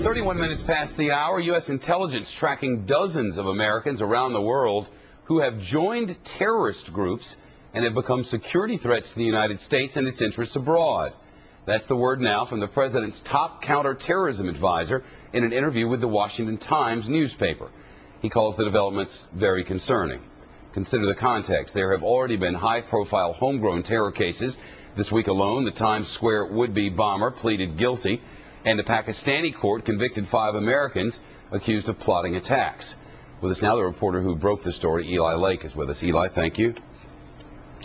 31 minutes past the hour, U.S. intelligence tracking dozens of Americans around the world who have joined terrorist groups and have become security threats to the United States and its interests abroad. That's the word now from the president's top counterterrorism advisor in an interview with the Washington Times newspaper. He calls the developments very concerning. Consider the context. There have already been high-profile homegrown terror cases. This week alone, the Times Square would-be bomber pleaded guilty, and a Pakistani court convicted 5 Americans accused of plotting attacks. With us now, the reporter who broke the story, Eli Lake, is with us. Eli, thank you.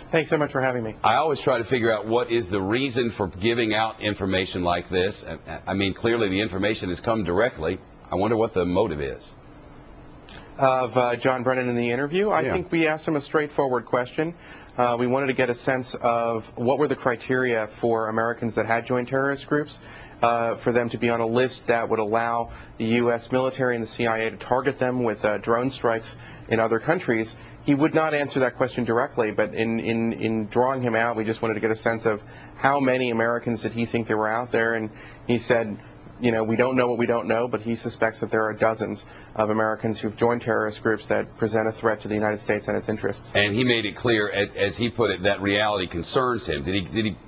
Thanks so much for having me. I always try to figure out what is the reason for giving out information like this. I mean, clearly the information has come directly. I wonder what the motive is. Of John Brennan in the interview, I think we asked him a straightforward question. We wanted to get a sense of what were the criteria for Americans that had joined terrorist groups, for them to be on a list that would allow the U.S. military and the CIA to target them with drone strikes in other countries. He would not answer that question directly, but in drawing him out, we just wanted to get a sense of how many Americans did he think there were out there, and he said, you know, we don't know what we don't know, but he suspects that there are dozens of Americans who've joined terrorist groups that present a threat to the United States and its interests. And he made it clear, as he put it, that reality concerns him.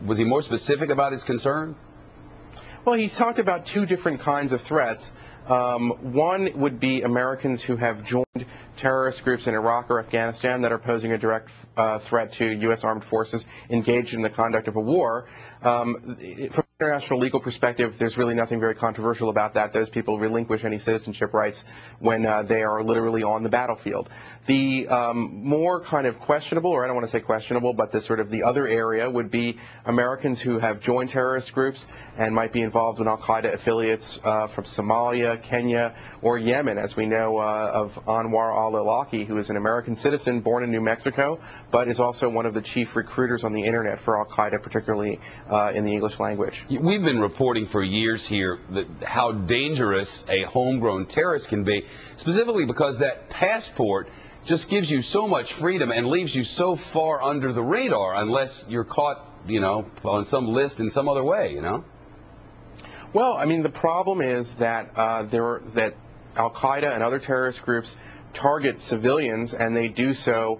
Was he more specific about his concern? Well, he's talked about 2 different kinds of threats. One would be Americans who have joined terrorist groups in Iraq or Afghanistan that are posing a direct threat to U.S. armed forces engaged in the conduct of a war. From an international legal perspective, there's really nothing very controversial about that. Those people relinquish any citizenship rights when they are literally on the battlefield. The more kind of questionable, or I don't want to say questionable, but the other area would be Americans who have joined terrorist groups and might be involved in al-Qaeda affiliates from Somalia, Kenya, or Yemen, as we know of Anwar al-Awlaki, who is an American citizen born in New Mexico, but is also one of the chief recruiters on the internet for al-Qaeda, particularly in the English language. We've been reporting for years here how dangerous a homegrown terrorist can be, specifically because that passport just gives you so much freedom and leaves you so far under the radar unless you're caught, you know, on some list in some other way, you know? Well, I mean, the problem is that that al-Qaeda and other terrorist groups target civilians, and they do so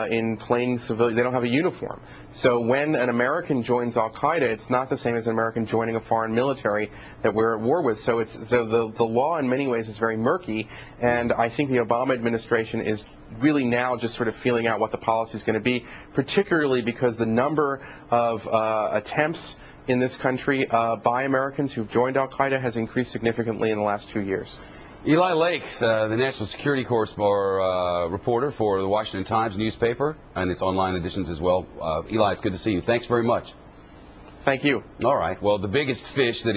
in plain civilian. They don't have a uniform. So when an American joins al-Qaeda, it's not the same as an American joining a foreign military that we're at war with. So the law in many ways is very murky, and I think the Obama administration is really now just sort of feeling out what the policy is going to be, particularly because the number of attempts in this country by Americans who've joined al-Qaeda has increased significantly in the last 2 years. Eli Lake, the national security reporter for the Washington Times newspaper and its online editions as well. Eli, it's good to see you. Thanks very much. Thank you. All right. Well, the biggest fish that